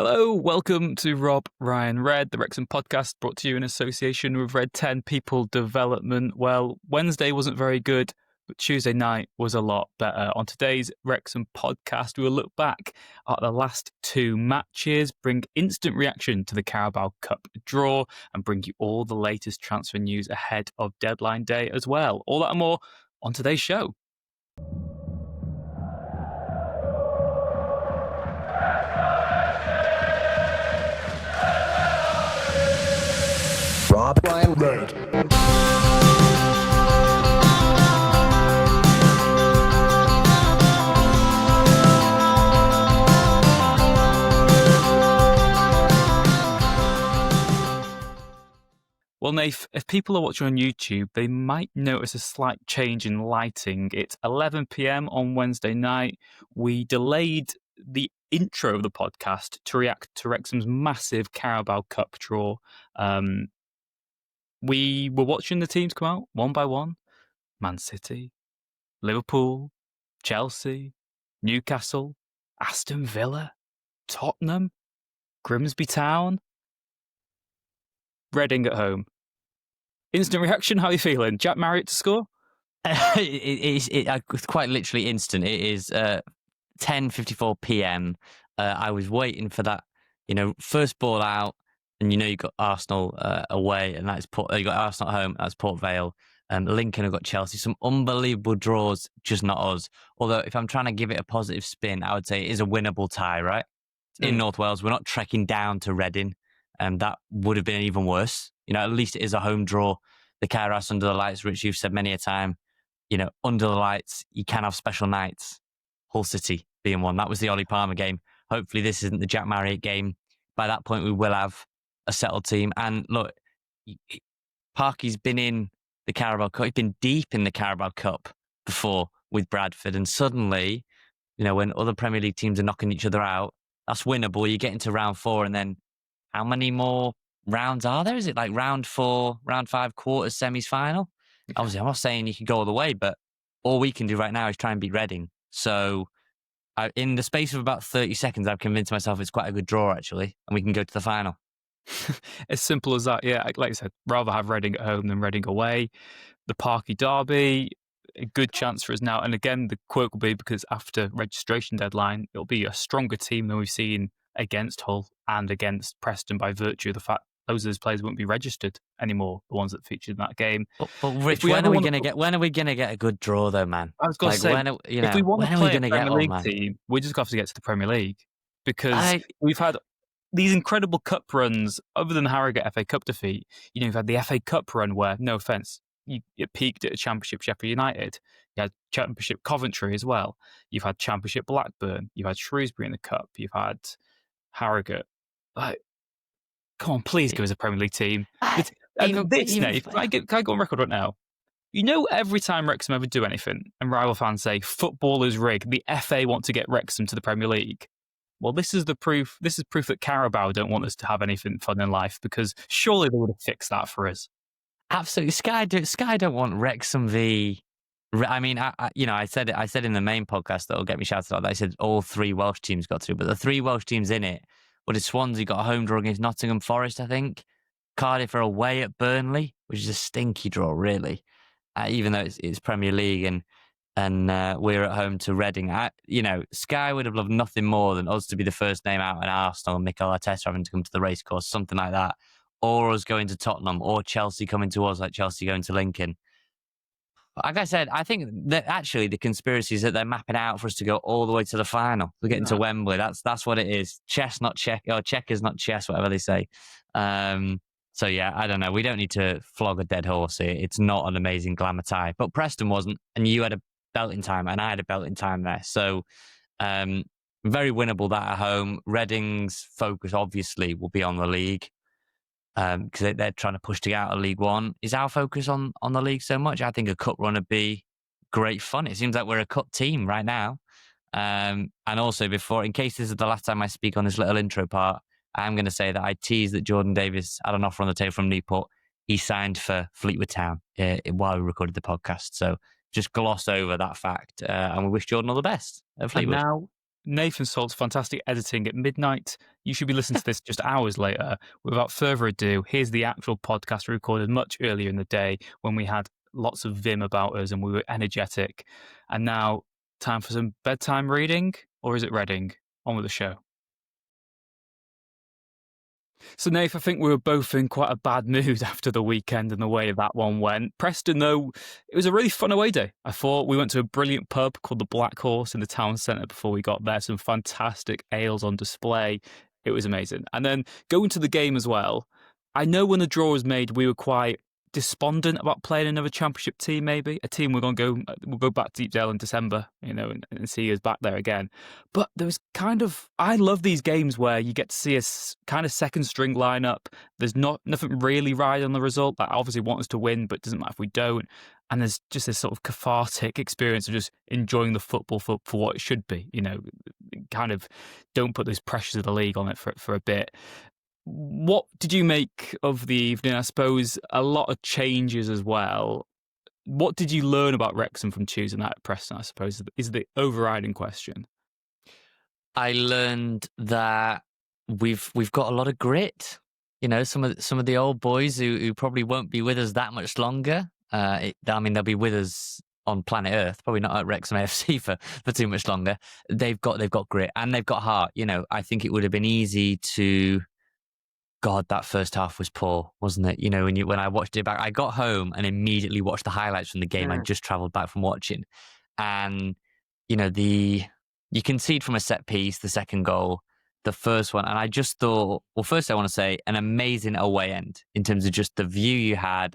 Hello, welcome to Rob, Ryan, Red, the Wrexham podcast, brought to you in association with Red 10 People Development. Well, Wednesday wasn't very good, but Tuesday night was a lot better. On today's Wrexham podcast, we will look back at the last two matches, bring instant reaction to the Carabao Cup draw, and bring you all the latest transfer news ahead of deadline day as well. All that and more on today's show. Rob, Ryan, Red. Well, Nath, if people are watching on YouTube, they might notice a slight change in lighting. It's 11 p.m. on Wednesday night. We delayed the intro of the podcast to react to Wrexham's massive Carabao Cup draw. We were watching the teams come out one by one. Man City, Liverpool, Chelsea, Newcastle, Aston Villa, Tottenham, Grimsby Town, Reading at home. Instant reaction, how are you feeling? Jack Marriott to score? It's quite literally instant. It is 10:54 p.m. I was waiting for that, first ball out, and you got Arsenal away, and that's you got Arsenal at home. That's Port Vale. Lincoln have got Chelsea. Some unbelievable draws, just not us. Although, if I'm trying to give it a positive spin, I would say it is a winnable tie, right? In North Wales, we're not trekking down to Reading, and that would have been even worse. At least it is a home draw. The Kairos under the lights, which you've said many a time, under the lights, you can have special nights. Hull City being one. That was the Ollie Palmer game. Hopefully, this isn't the Jack Marriott game. By that point, we will have a settled team. And look, Parky's been in the Carabao Cup. He's been deep in the Carabao Cup before with Bradford. And suddenly, when other Premier League teams are knocking each other out, that's winnable. You get into round 4, and then how many more rounds are there? Is it like round 4, round 5, quarters, semis, final? Yeah. Obviously, I'm not saying you can go all the way, but all we can do right now is try and beat Reading. So in the space of about 30 seconds, I've convinced myself it's quite a good draw, actually, and we can go to the final. As simple as that, yeah. Like I said, rather have Reading at home than Reading away. The Parky derby, a good chance for us now. And again, the quirk will be because after registration deadline, it'll be a stronger team than we've seen against Hull and against Preston by virtue of the fact those of those players won't be registered anymore, the ones that featured in that game. But Rich, when are we going to get a good draw, though, man? I was going to say, if we want to play a Premier League team, we just have to get to the Premier League because we've had these incredible cup runs. Other than the Harrogate FA Cup defeat, you've had the FA Cup run where, no offence, it peaked at a Championship Sheffield United. You had Championship Coventry as well. You've had Championship Blackburn. You've had Shrewsbury in the Cup. You've had Harrogate. Come on, please give us a Premier League team. Can I go on record right now? Every time Wrexham ever do anything, and rival fans say football is rigged, the FA want to get Wrexham to the Premier League. Well, this is the proof. This is proof that Carabao don't want us to have anything fun in life, because surely they would have fixed that for us. Absolutely, Sky don't want Wrexham v. I mean, I said in the main podcast that'll get me shouted out that I said all 3 Welsh teams got through, but the 3 Welsh teams in it. But it's Swansea got a home draw against Nottingham Forest, I think. Cardiff are away at Burnley, which is a stinky draw, really. Even though it's Premier League and we're at home to Reading. Sky would have loved nothing more than us to be the first name out in Arsenal and Mikel Arteta having to come to the racecourse, something like that. Or us going to Tottenham, or Chelsea coming to us like Chelsea going to Lincoln. Like I said, I think that actually the conspiracy is that they're mapping out for us to go all the way to the final. We're getting to Wembley. That's what it is. Chess, not check, or checkers, not chess, whatever they say. So yeah, I don't know. We don't need to flog a dead horse here. It's not an amazing glamour tie, but Preston wasn't, and you had a belting time, and I had a belting time there. So very winnable that at home. Reading's focus obviously will be on the league. Because they're trying to push to get out of League One. Is our focus on the league so much? I think a cup run would be great fun. It seems like we're a cup team right now. And also in case this is the last time I speak on this little intro part, I'm going to say that I teased that Jordan Davis had an offer on the table from Newport. He signed for Fleetwood Town while we recorded the podcast. So just gloss over that fact. And we wish Jordan all the best at Fleetwood. And now Nathan Salt's fantastic editing at midnight. You should be listening to this just hours later. Without further ado, here's the actual podcast we recorded much earlier in the day when we had lots of vim about us and we were energetic. And now, time for some bedtime reading, or is it Reading? On with the show. So, Nath, I think we were both in quite a bad mood after the weekend and the way that one went. Preston, though, it was a really fun away day. I thought we went to a brilliant pub called the Black Horse in the town centre before we got there. Some fantastic ales on display. It was amazing. And then going to the game as well, I know when the draw was made, we were quite despondent about playing another championship team, maybe a team we'll go back to Deepdale in December, and see us back there again. But there was I love these games where you get to see a kind of second string lineup. There's nothing really riding on the result. I obviously want us to win, but it doesn't matter if we don't. And there's just this sort of cathartic experience of just enjoying the football for what it should be. Kind of don't put those pressures of the league on it for a bit. What did you make of the evening? I suppose a lot of changes as well. What did you learn about Wrexham from Tuesday night at Preston, I suppose, is the overriding question. I learned that we've got a lot of grit. Some of the old boys who probably won't be with us that much longer. They'll be with us on planet Earth, probably not at Wrexham AFC for too much longer. They've got grit and they've got heart. I think it would have been easy to... God, that first half was poor, wasn't it? When I watched it back, I got home and immediately watched the highlights from the game. I just travelled back from watching. And, you concede from a set piece, the second goal, the first one. And I just thought, well, first I want to say an amazing away end in terms of just the view you had.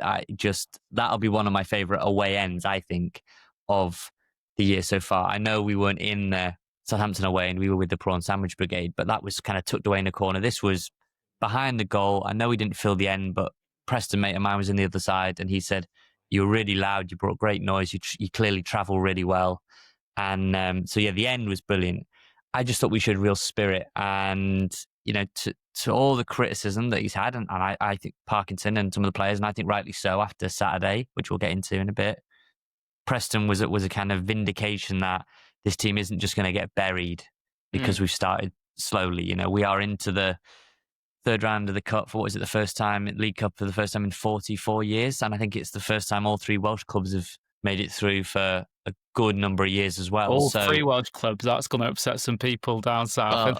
That'll be one of my favourite away ends, I think, of the year so far. I know we weren't in Southampton away and we were with the Prawn Sandwich Brigade, but that was kind of tucked away in a corner. This was behind the goal. I know he didn't fill the end, but Preston mate of mine was in the other side and he said, you were really loud, you brought great noise, you clearly travel really well. And the end was brilliant. I just thought we showed real spirit. And, to all the criticism that he's had, and I think Parkinson and some of the players, and I think rightly so after Saturday, which we'll get into in a bit, Preston was a kind of vindication that this team isn't just going to get buried because we've started slowly. We are into the third round of the Cup for the first time, League Cup for the first time in 44 years. And I think it's the first time all three Welsh clubs have made it through for a good number of years as well. All three Welsh clubs, that's going to upset some people down south.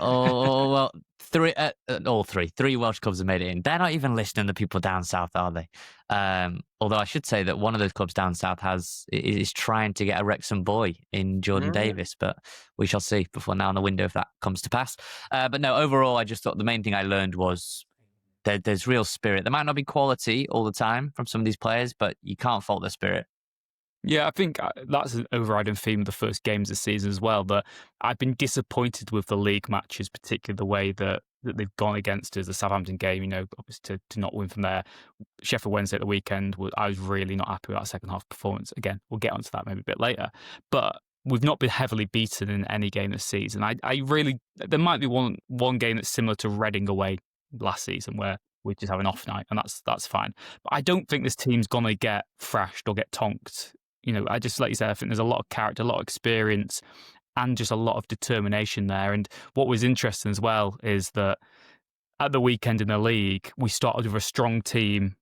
Three Welsh clubs have made it in. They're not even listening to people down south, are they? Although I should say that one of those clubs down south is trying to get a Wrexham boy in Jordan Davis, but we shall see before now in the window if that comes to pass. But no, overall, I just thought the main thing I learned was there's real spirit. There might not be quality all the time from some of these players, but you can't fault their spirit. Yeah, I think that's an overriding theme of the first games this season as well, that I've been disappointed with the league matches, particularly the way that they've gone against us. The Southampton game, obviously to not win from there. Sheffield Wednesday at the weekend, I was really not happy with that second half performance. Again, we'll get onto that maybe a bit later. But we've not been heavily beaten in any game this season. There might be one game that's similar to Reading away last season where we just have an off night, and that's fine. But I don't think this team's going to get thrashed or get tonked. I just, like you said, I think there's a lot of character, a lot of experience, and just a lot of determination there. And what was interesting as well is that at the weekend in the league, we started with a strong team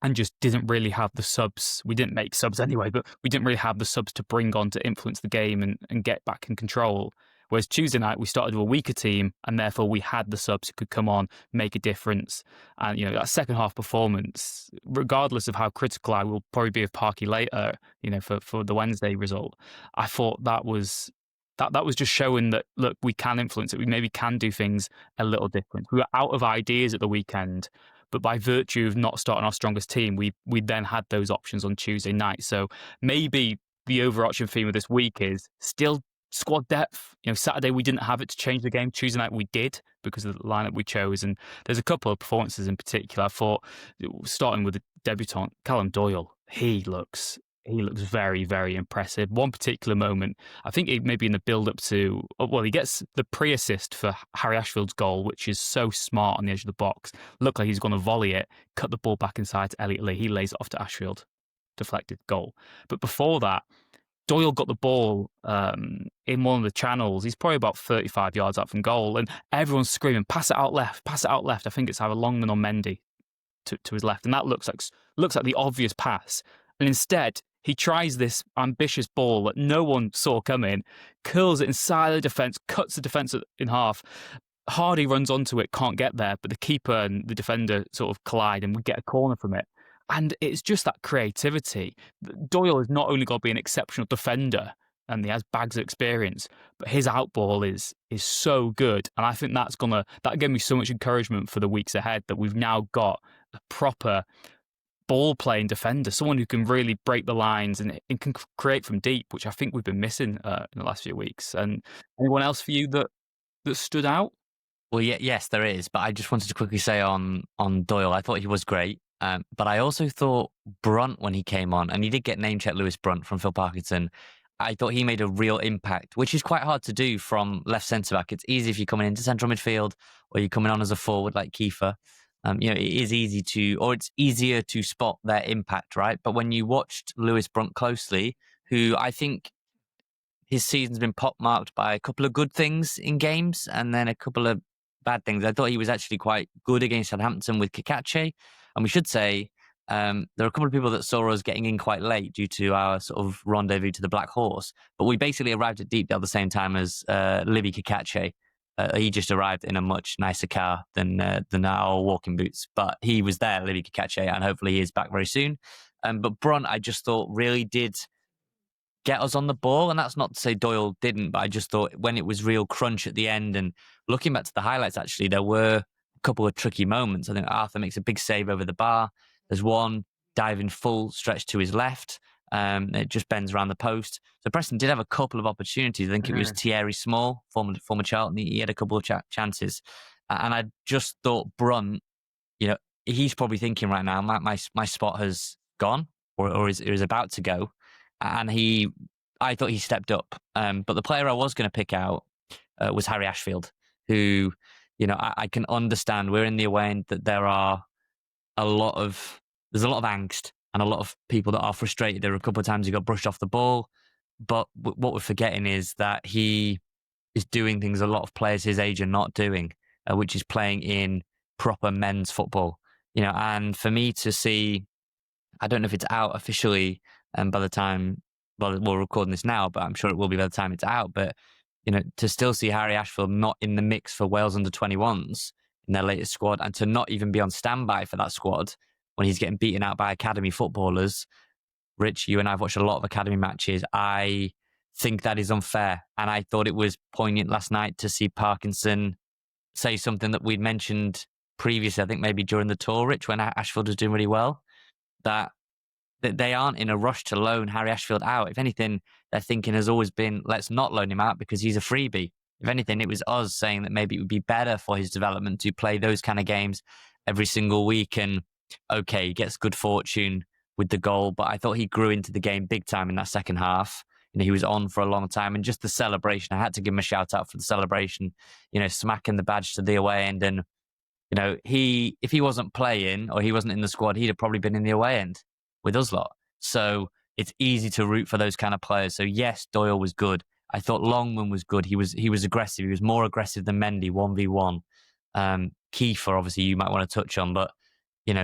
and just didn't really have the subs. We didn't make subs anyway, but we didn't really have the subs to bring on to influence the game and get back in control. Whereas Tuesday night, we started with a weaker team, and therefore we had the subs who could come on, make a difference. And, that second half performance, regardless of how critical I will probably be of Parky later, for the Wednesday result, I thought that was just showing that, look, we can influence it. We maybe can do things a little different. We were out of ideas at the weekend, but by virtue of not starting our strongest team, we then had those options on Tuesday night. So maybe the overarching theme of this week is still squad depth. Saturday we didn't have it to change the game. Tuesday night we did because of the lineup we chose. And there's a couple of performances in particular. I thought, starting with the debutant Callum Doyle, he looks very, very impressive. One particular moment, I think it maybe in the build up to, he gets the pre-assist for Harry Ashfield's goal, which is so smart on the edge of the box. Looked like he's going to volley it, cut the ball back inside to Elliot Lee. He lays it off to Ashfield, deflected goal. But before that, Doyle got the ball in one of the channels. He's probably about 35 yards out from goal, and everyone's screaming, pass it out left, pass it out left. I think it's either Longman or Mendy to his left, and that looks like the obvious pass. And instead, he tries this ambitious ball that no one saw coming, curls it inside the defence, cuts the defence in half. Hardy runs onto it, can't get there, but the keeper and the defender sort of collide and we get a corner from it. And it's just that creativity. Doyle has not only got to be an exceptional defender, and he has bags of experience, but his outball is so good. And I think that gave me so much encouragement for the weeks ahead, that we've now got a proper ball-playing defender, someone who can really break the lines and can create from deep, which I think we've been missing in the last few weeks. And anyone else for you that stood out? Well, yes, there is. But I just wanted to quickly say on Doyle, I thought he was great. But I also thought Brunt, when he came on, and he did get name-check Lewis Brunt from Phil Parkinson, I thought he made a real impact, which is quite hard to do from left centre-back. It's easy if you're coming into central midfield or you're coming on as a forward like Kieffer. It is it's easier to spot their impact, right? But when you watched Lewis Brunt closely, who I think his season's been pockmarked by a couple of good things in games and then a couple of bad things. I thought he was actually quite good against Southampton with Kikache. And we should say, there are a couple of people that saw us getting in quite late due to our sort of rendezvous to the Black Horse. But we basically arrived at Deepdale at the same time as Libby Kikache. He just arrived in a much nicer car than our walking boots. But he was there, Libby Kikache, and hopefully he is back very soon. But Brunt, I just thought, really did get us on the ball. And that's not to say Doyle didn't, but I just thought when it was real crunch at the end, and looking back to the highlights, actually, there were a couple of tricky moments. I think Arthur makes a big save over the bar. There's one diving full stretch to his left. It just bends around the post. So Preston did have a couple of opportunities. I think it was Thierry Small, former Charlton. He had a couple of chances. And I just thought Brunt, he's probably thinking right now, my spot has gone or is about to go. And I thought he stepped up. But the player I was going to pick out was Harry Ashfield, who, I can understand. We're in the away end that there's a lot of angst and a lot of people that are frustrated. There were a couple of times he got brushed off the ball. But what we're forgetting is that he is doing things a lot of players his age are not doing, which is playing in proper men's football. And for me to see, I don't know if it's out officially by the time, we're recording this now, but I'm sure it will be by the time it's out. But, to still see Harry Ashfield not in the mix for Wales under-21s in their latest squad, and to not even be on standby for that squad when he's getting beaten out by academy footballers. Rich, you and I have watched a lot of academy matches. I think that is unfair. And I thought it was poignant last night to see Parkinson say something that we'd mentioned previously, I think maybe during the tour, Rich, when Ashfield was doing really well, that they aren't in a rush to loan Harry Ashfield out. If anything, their thinking has always been, let's not loan him out because he's a freebie. If anything, it was us saying that maybe it would be better for his development to play those kind of games every single week. And okay, he gets good fortune with the goal, but I thought he grew into the game big time in that second half. He was on for a long time, and just the celebration, I had to give him a shout out for the celebration, smacking the badge to the away end. And, if he wasn't playing or he wasn't in the squad, he'd have probably been in the away end with us lot. So it's easy to root for those kind of players. So yes, Doyle was good. I thought Longman was good. He was aggressive. He was more aggressive than Mendy 1v1. Kieffer, obviously, you might want to touch on, but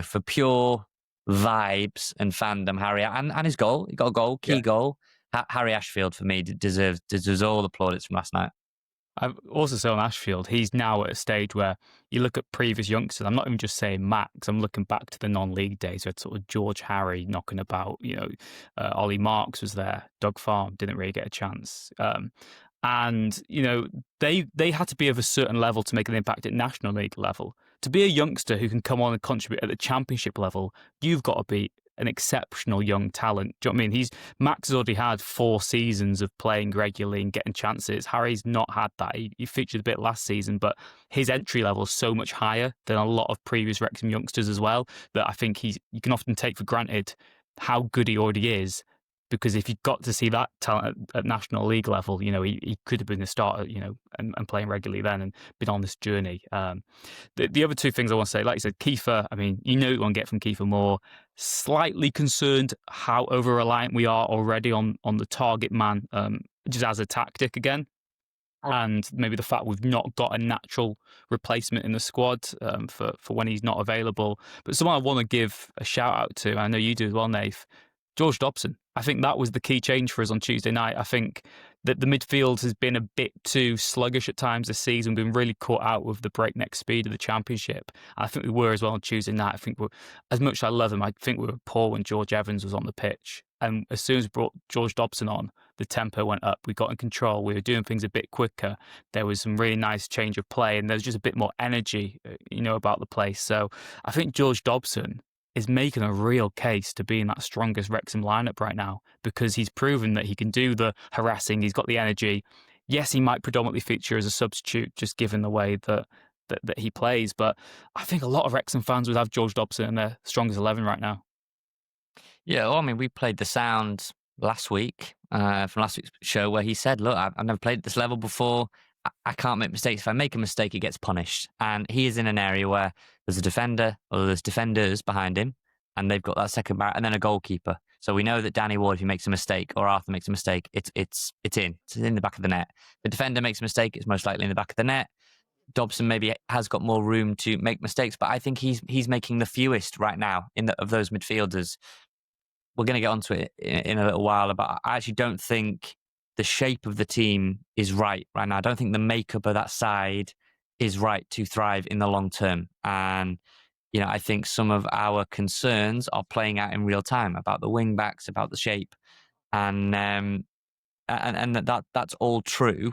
for pure vibes and fandom, Harry and his goal, he got a goal, key goal. Harry Ashfield for me deserves all the plaudits from last night. I've also said on Ashfield, he's now at a stage where you look at previous youngsters. I'm not even just saying Max. I'm looking back to the non-league days where sort of George Harry knocking about. Ollie Marks was there. Doug Farm didn't really get a chance. And they had to be of a certain level to make an impact at National League level. To be a youngster who can come on and contribute at the Championship level, you've got to be an exceptional young talent. Do you know what I mean? Max has already had 4 seasons of playing regularly and getting chances. Harry's not had that. He featured a bit last season, but his entry level is so much higher than a lot of previous Wrexham youngsters as well, that I think you can often take for granted how good he already is. Because if you got to see that talent at National League level, he could have been a starter, and playing regularly then and been on this journey. The other two things I want to say, like you said, Kieffer, I mean, you want to get from Kieffer Moore. Slightly concerned how over-reliant we are already on the target man, just as a tactic again. And maybe the fact we've not got a natural replacement in the squad for when he's not available. But someone I want to give a shout out to, I know you do as well, Nath, George Dobson. I think that was the key change for us on Tuesday night. I think that the midfield has been a bit too sluggish at times this season, been really caught out with the breakneck speed of the Championship. And I think we were as well on Tuesday night. I think as much as I love him, I think we were poor when George Evans was on the pitch. And as soon as we brought George Dobson on, the tempo went up. We got in control. We were doing things a bit quicker. There was some really nice change of play, and there was just a bit more energy, about the place. So I think George Dobson is making a real case to be in that strongest Wrexham lineup right now, because he's proven that he can do the harassing. He's got the energy. Yes, he might predominantly feature as a substitute, just given the way that he plays. But I think a lot of Wrexham fans would have George Dobson in their strongest 11 right now. Yeah, well, I mean, we played the sound last week from last week's show where he said, look, I've never played at this level before. I can't make mistakes. If I make a mistake, it gets punished. And he is in an area where there's a defender, or there's defenders behind him, and they've got that second back, and then a goalkeeper. So we know that Danny Ward, if he makes a mistake, or Arthur makes a mistake, it's in the back of the net. The defender makes a mistake, it's most likely in the back of the net. Dobson maybe has got more room to make mistakes, but I think he's making the fewest right now of those midfielders. We're going to get onto it in a little while, but I actually don't think the shape of the team is right now. I don't think the makeup of that side is right to thrive in the long term. And, I think some of our concerns are playing out in real time about the wing backs, about the shape. And that's all true.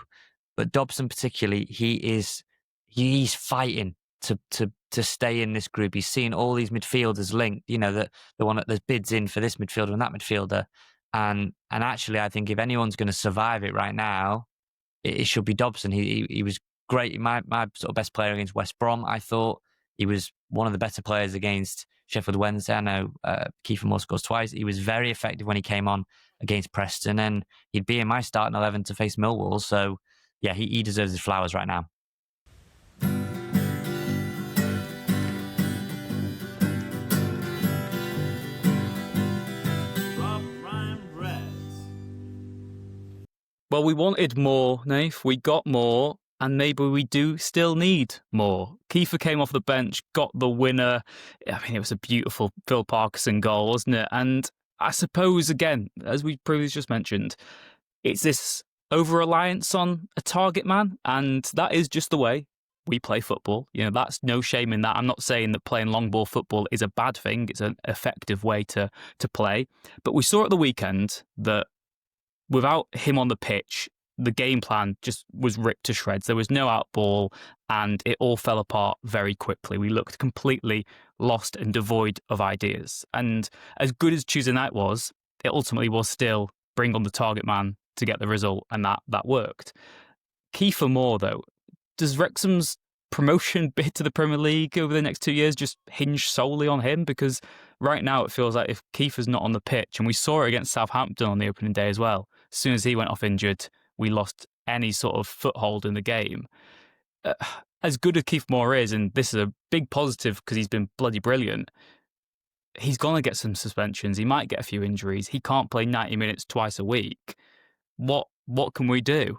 But Dobson particularly, he's fighting to stay in this group. He's seen all these midfielders linked, the one that there's bids in for this midfielder and that midfielder. And actually, I think if anyone's going to survive it right now, it should be Dobson. He was great. My sort of best player against West Brom, I thought. He was one of the better players against Sheffield Wednesday. I know Kieffer Moore scores twice. He was very effective when he came on against Preston, and he'd be in my starting 11 to face Millwall. So, yeah, he deserves his flowers right now. Well, we wanted more, Nath. We got more, and maybe we do still need more. Kieffer came off the bench, got the winner. I mean, it was a beautiful Phil Parkinson goal, wasn't it? And I suppose, again, as we previously just mentioned, it's this over-reliance on a target man, and that is just the way we play football. That's no shame in that. I'm not saying that playing long ball football is a bad thing. It's an effective way to play. But we saw at the weekend that without him on the pitch, the game plan just was ripped to shreds. There was no out ball, and it all fell apart very quickly. We looked completely lost and devoid of ideas. And as good as Tuesday night was, it ultimately was still bring on the target man to get the result, and that worked. Kieffer Moore, though, does Wrexham's promotion bid to the Premier League over the next 2 years just hinge solely on him? Because right now it feels like if Kieffer's not on the pitch, and we saw it against Southampton on the opening day as well, as soon as he went off injured, we lost any sort of foothold in the game. As good as Kieffer Moore is, and this is a big positive because he's been bloody brilliant, he's going to get some suspensions. He might get a few injuries. He can't play 90 minutes twice a week. What can we do?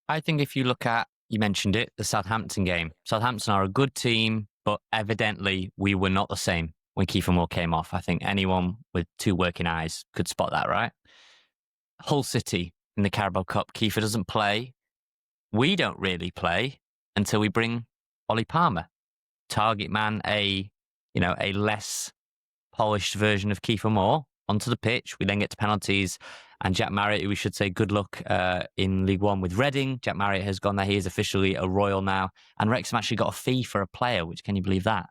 I think if you look at, you mentioned it, the Southampton game. Southampton are a good team, but evidently we were not the same when Kieffer Moore came off. I think anyone with two working eyes could spot that, right? Hull City in the Carabao Cup, Kieffer doesn't play. We don't really play until we bring Ollie Palmer. Target man, a less polished version of Kieffer Moore onto the pitch. We then get to penalties, and Jack Marriott, who we should say good luck in League One with Reading. Jack Marriott has gone there. He is officially a Royal now. And Wrexham actually got a fee for a player, which, can you believe that?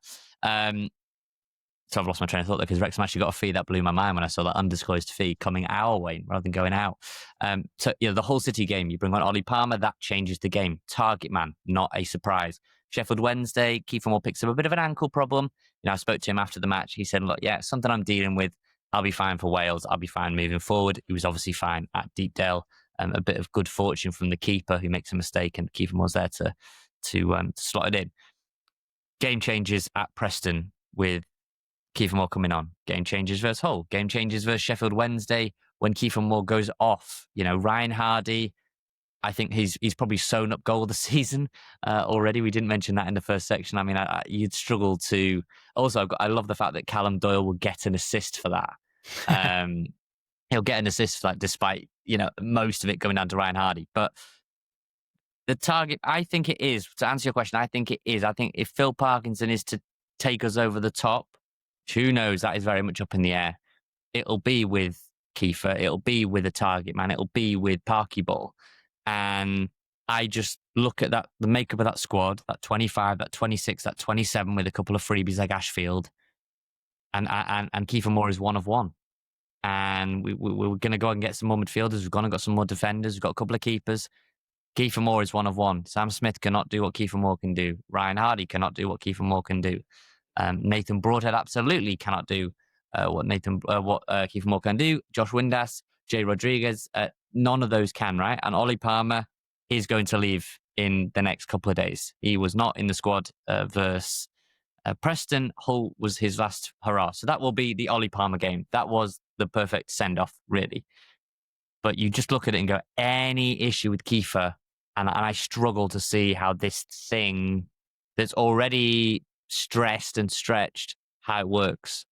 So I've lost my train of thought there, because Wrexham actually got a fee. That blew my mind when I saw that undisclosed fee coming our way rather than going out. So, the Hull City game, you bring on Ollie Palmer, that changes the game. Target man, not a surprise. Sheffield Wednesday, Kieffer Moore picks up a bit of an ankle problem. I spoke to him after the match. He said, look, yeah, it's something I'm dealing with. I'll be fine for Wales. I'll be fine moving forward. He was obviously fine at Deepdale. A bit of good fortune from the keeper who makes a mistake, and Kieffer Moore's there to slot it in. Game changes at Preston with Kieffer Moore coming on. Game changes versus Hull. Game changes versus Sheffield Wednesday when Kieffer Moore goes off. Ryan Hardy, I think he's probably sewn up goal of the season already. We didn't mention that in the first section. I mean, you'd struggle to... Also, I love the fact that Callum Doyle will get an assist for that. He'll get an assist for that despite, most of it going down to Ryan Hardy. But the target, I think it is, to answer your question, I think it is. I think if Phil Parkinson is to take us over the top, who knows? That is very much up in the air. It'll be with Kieffer. It'll be with a target man. It'll be with Parky Ball. And I just look at that, the makeup of that squad, that 25, that 26, that 27 with a couple of freebies like Ashfield. And Kieffer Moore is one of one. And we're going to go and get some more midfielders. We've gone and got some more defenders. We've got a couple of keepers. Kieffer Moore is one of one. Sam Smith cannot do what Kieffer Moore can do. Ryan Hardy cannot do what Kieffer Moore can do. Nathan Broadhead absolutely cannot do what Kieffer Moore can do. Josh Windass, Jay Rodriguez, none of those can, right? And Ollie Palmer is going to leave in the next couple of days. He was not in the squad versus Preston. Hull was his last hurrah. So that will be the Ollie Palmer game. That was the perfect send-off, really. But you just look at it and go, any issue with Kieffer, and I struggle to see how this thing that's already stressed and stretched, how it works.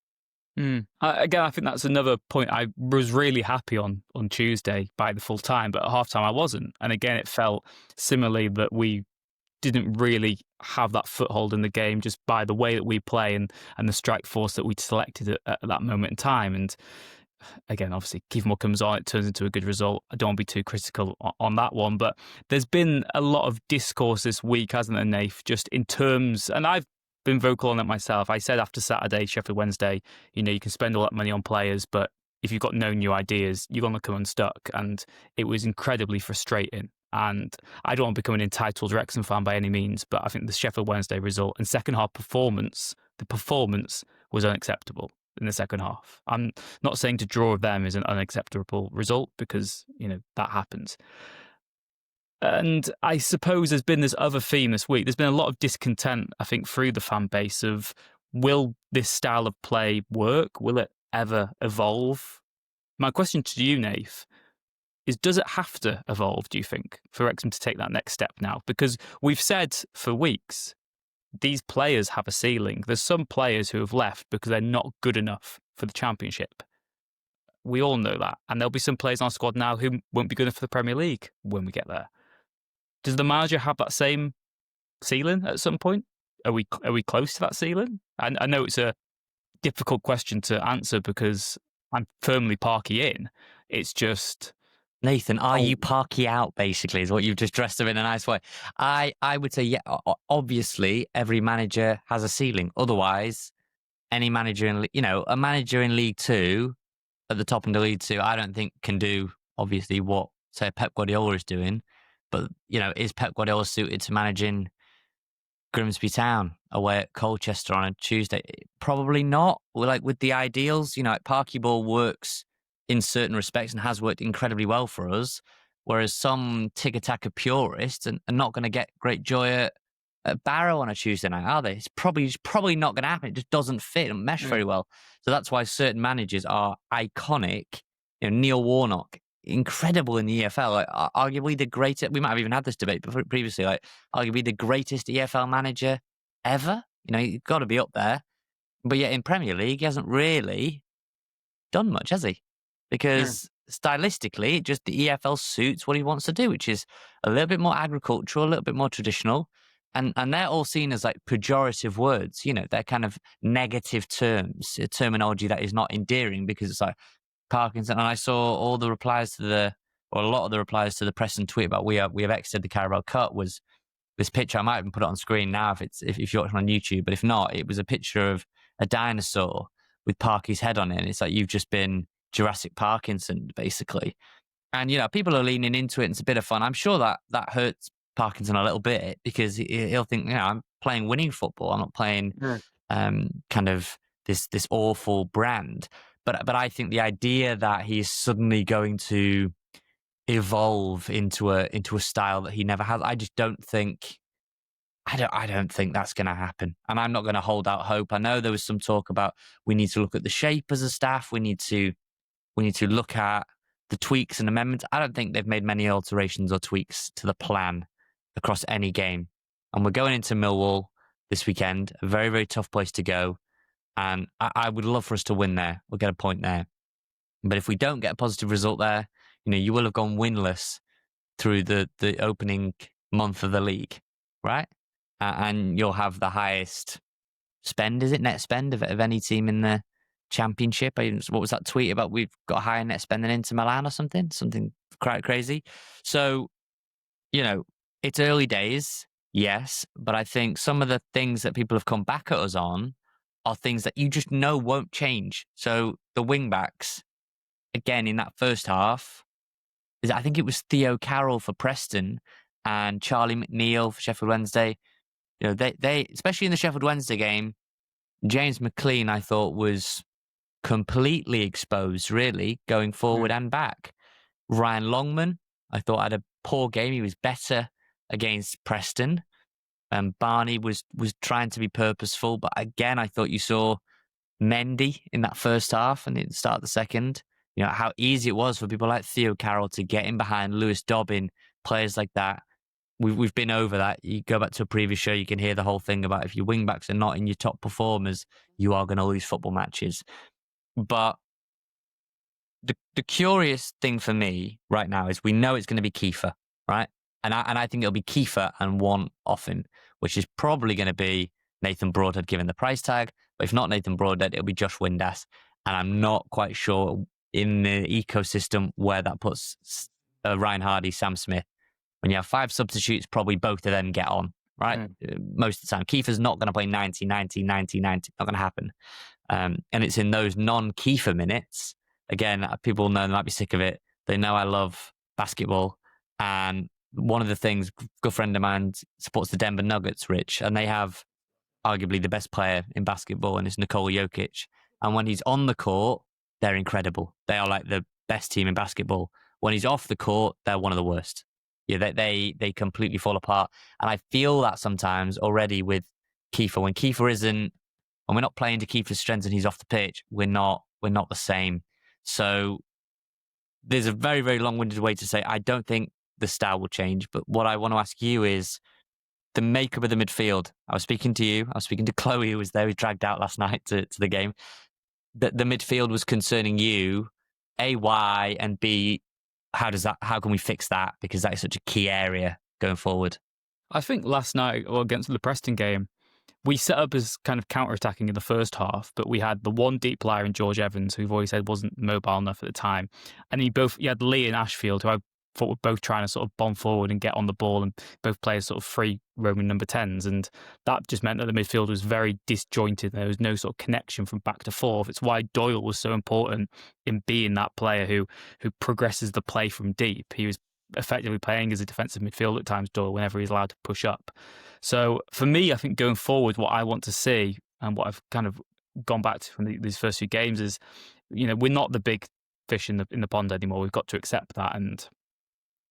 Again, I think that's another point. I was really happy on Tuesday by the full time, but at halftime I wasn't. And again, it felt similarly that we didn't really have that foothold in the game just by the way that we play and the strike force that we'd selected at that moment in time. And again, obviously, Kieffer Moore comes on, it turns into a good result. I don't want to be too critical on that one, but there's been a lot of discourse this week, hasn't there, Nath, just in terms, and I've been vocal on it myself. I said after Saturday, Sheffield Wednesday, you can spend all that money on players, but if you've got no new ideas, you're going to come unstuck. And it was incredibly frustrating. And I don't want to become an entitled Wrexham fan by any means, but I think the Sheffield Wednesday result and second half performance, the performance was unacceptable in the second half. I'm not saying to draw with them is an unacceptable result because, that happens. And I suppose there's been this other theme this week. There's been a lot of discontent, I think, through the fan base of, will this style of play work? Will it ever evolve? My question to you, Nath, is does it have to evolve, do you think, for Wrexham to take that next step now? Because we've said for weeks, these players have a ceiling. There's some players who have left because they're not good enough for the Championship. We all know that. And there'll be some players on our squad now who won't be good enough for the Premier League when we get there. Does the manager have that same ceiling at some point? Are we close to that ceiling? And I know it's a difficult question to answer because I'm firmly Parky in. It's just... Nathan, are you Parky out, basically, is what you've just dressed up in a nice way. I would say, yeah, obviously, every manager has a ceiling. Otherwise, any manager a manager in League Two, at the top of the League Two, I don't think can do, obviously, what, say, Pep Guardiola is doing. But, is Pep Guardiola suited to managing Grimsby Town away at Colchester on a Tuesday? Probably not. With the ideals, Parky Ball works in certain respects and has worked incredibly well for us, whereas some tic-tac purists are not going to get great joy at Barrow on a Tuesday night, are they? It's probably not going to happen. It just doesn't fit and mesh very well. So that's why certain managers are iconic. Neil Warnock, incredible in the EFL, arguably the greatest. We might have even had this debate previously. Arguably the greatest EFL manager ever. You've got to be up there. But yet in Premier League, he hasn't really done much, has he? Because stylistically, just the EFL suits what he wants to do, which is a little bit more agricultural, a little bit more traditional. And they're all seen as pejorative words. They're kind of negative terms, a terminology that is not endearing because it's like Parkinson. And I saw all the replies a lot of the replies to the Preston tweet about we have exited the Carabao Cup was this picture. I might even put it on screen now if you're watching on YouTube, but if not, it was a picture of a dinosaur with Parky's head on it. And it's like you've just been Jurassic Parkinson, basically. And, people are leaning into it and it's a bit of fun. I'm sure that hurts Parkinson a little bit because he'll think, I'm playing winning football. I'm not playing kind of this awful brand. But I think the idea that he's suddenly going to evolve into a style that he never has, I just don't think I don't think that's going to happen. And I'm not going to hold out hope. I know there was some talk about we need to look at the shape as a staff. We need to look at the tweaks and amendments. I don't think they've made many alterations or tweaks to the plan across any game. And we're going into Millwall this weekend, a very, very tough place to go. And I would love for us to win there. We'll get a point there. But if we don't get a positive result there, you will have gone winless through the opening month of the league, right? And you'll have the highest spend, is it net spend of any team in the Championship? What was that tweet about? We've got a higher net spend than Inter Milan or something quite crazy. So, it's early days, yes, but I think some of the things that people have come back at us on are things that you just know won't change. So the wing backs, again, in that first half, I think it was Theo Carroll for Preston and Charlie McNeil for Sheffield Wednesday. They especially in the Sheffield Wednesday game, James McLean, I thought, was completely exposed, really, going forward and back. Ryan Longman, I thought, had a poor game. He was better against Preston. Barney was trying to be purposeful, but again, I thought you saw Mendy in that first half and at the start of the second. How easy it was for people like Theo Carroll to get in behind Lewis Dobbin, players like that. We've been over that. You go back to a previous show, you can hear the whole thing about if your wing-backs are not in your top performers, you are going to lose football matches. But the curious thing for me right now is we know it's going to be Kieffer, right? And I think it'll be Kieffer and one Offen, which is probably going to be Nathan Broadhead given the price tag. But if not Nathan Broadhead, it'll be Josh Windass. And I'm not quite sure in the ecosystem where that puts Ryan Hardy, Sam Smith. When you have 5 substitutes, probably both of them get on, right? Most of the time. Kieffer's not going to play 90, 90, 90, 90. Not going to happen. And it's in those non-Kieffer minutes. Again, people know they might be sick of it. They know I love basketball. And one of the things, a good friend of mine supports the Denver Nuggets, Rich, and they have arguably the best player in basketball, and it's Nikola Jokic. And when he's on the court, they're incredible. They are like the best team in basketball. When he's off the court, they're one of the worst. Yeah, they completely fall apart. And I feel that sometimes already with Kieffer. When Kieffer isn't, when we're not playing to Kieffer's strengths and he's off the pitch, we're not the same. So there's a very, very long-winded way to say I don't think the style will change. But what I want to ask you is the makeup of the midfield. I was speaking to you. I was speaking to Chloe, who was there. We dragged out last night to the game. The midfield was concerning you. A, why? And B, how can we fix that? Because that is such a key area going forward. I think last night, or against the Preston game, we set up as kind of counter-attacking in the first half, but we had the one deep player in George Evans, who we've always said wasn't mobile enough at the time. And you had Lee and Ashfield, who I thought were both trying to sort of bomb forward and get on the ball, and both players sort of free roaming number 10s. And that just meant that the midfield was very disjointed. There was no sort of connection from back to forth. It's why Doyle was so important in being that player who progresses the play from deep. He was effectively playing as a defensive midfield at times, Doyle, whenever he's allowed to push up. So for me, I think going forward, what I want to see and what I've kind of gone back to from these first few games is, we're not the big fish in the pond anymore. We've got to accept that. And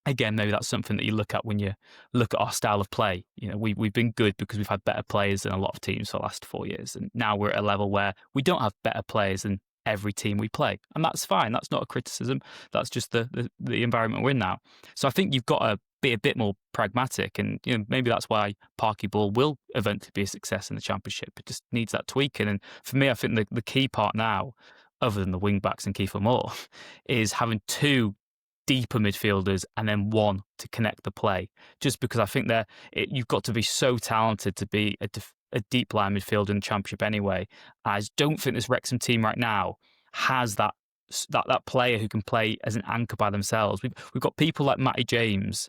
again, maybe that's something that you look at when you look at our style of play. We've been good because we've had better players than a lot of teams for the last 4 years. And now we're at a level where we don't have better players than every team we play. And that's fine. That's not a criticism. That's just the environment we're in now. So I think you've got to be a bit more pragmatic. And maybe that's why Parky Ball will eventually be a success in the Championship. It just needs that tweaking. And for me, I think the key part now, other than the wing-backs and Kieffer Moore, is having 2 deeper midfielders and then 1 to connect the play. Just because I think you've got to be so talented to be a deep line midfielder in the Championship anyway. I don't think this Wrexham team right now has that player who can play as an anchor by themselves. We've got people like Matty James,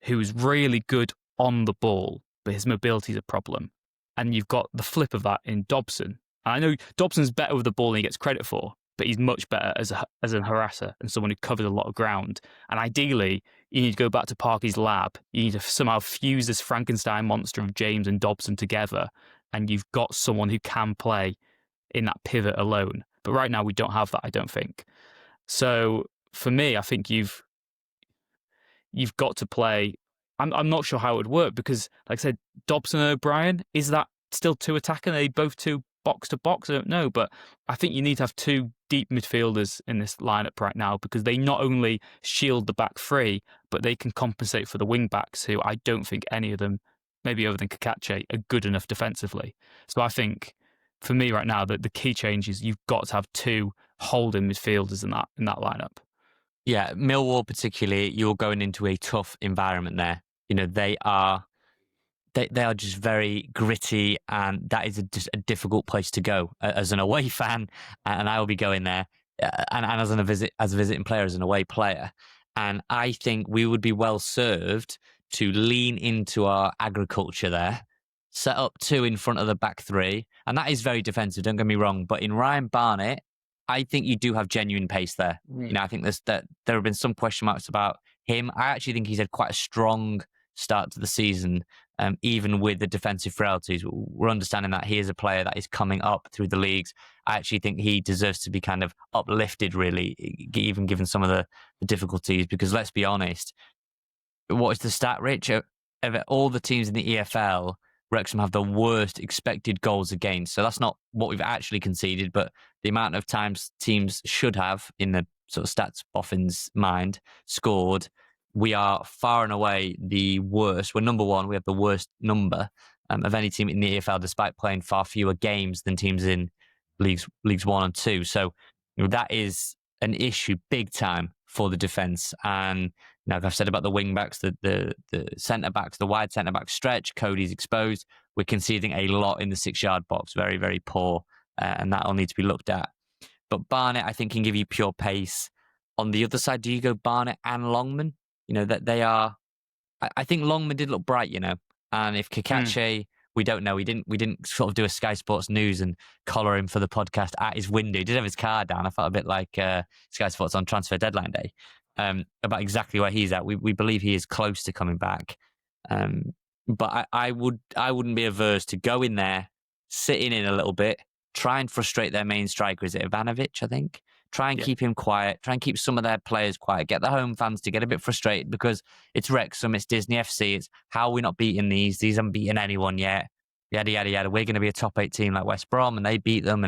who's really good on the ball, but his mobility is a problem. And you've got the flip of that in Dobson. And I know Dobson's better with the ball than he gets credit for, but he's much better as a harasser and someone who covers a lot of ground. And ideally, you need to go back to Parky's lab. You need to somehow fuse this Frankenstein monster of James and Dobson together, and you've got someone who can play in that pivot alone. But right now, we don't have that, I don't think. So for me, I think you've got to play I'm not sure how it would work because, like I said, Dobson and O'Brien, is that still two attacking? Are they both two box to box? I don't know, but I think you need to have two deep midfielders in this lineup right now because they not only shield the back three, but they can compensate for the wing backs, who I don't think any of them, maybe other than Kakache, are good enough defensively. So I think for me right now, the key change is you've got to have two holding midfielders in that lineup. Yeah, Millwall particularly, you're going into a tough environment there. You know, they are just very gritty, and that is just a difficult place to go as an away fan. And I will be going there, and as a visiting player, as an away player. And I think we would be well served to lean into our agriculture there, set up two in front of the back three, and that is very defensive. Don't get me wrong, but in Ryan Barnett, I think you do have genuine pace there. You know, I think there have been some question marks about him. I actually think he's had quite a strong start to the season, even with the defensive frailties. We're understanding that he is a player that is coming up through the leagues. I actually think he deserves to be kind of uplifted, really, even given some of the difficulties, because let's be honest, what is the stat, Rich? Of all the teams in the EFL, Wrexham have the worst expected goals against. So that's not what we've actually conceded, but the amount of times teams should have, in the sort of stats boffin's mind, scored. We are far and away the worst. We're number one. We have the worst number of any team in the EFL, despite playing far fewer games than teams in leagues 1 and 2. So that is an issue big time for the defence. And like I've said about the wing backs, the centre backs, the wide centre back stretch, Cody's exposed. We're conceding a lot in the 6-yard box. Very, very poor. And that'll need to be looked at. But Barnett, I think, can give you pure pace. On the other side, do you go Barnett and Longman? You know, that they are. I think Longman did look bright, you know. And if Kakache, we don't know. We didn't sort of do a Sky Sports News and collar him for the podcast at his window. He did have his card down. I felt a bit like Sky Sports on transfer deadline day about exactly where he's at. We believe he is close to coming back. But I wouldn't be averse to go in there, sitting in a little bit, try and frustrate their main striker. Is it Ivanovic, I think? Try and keep him quiet. Try and keep some of their players quiet. Get the home fans to get a bit frustrated because it's Wrexham, it's Disney FC. It's how are we not beating these? These haven't beaten anyone yet. Yada, yada, yada. We're going to be a top 8 team like West Brom, and they beat them,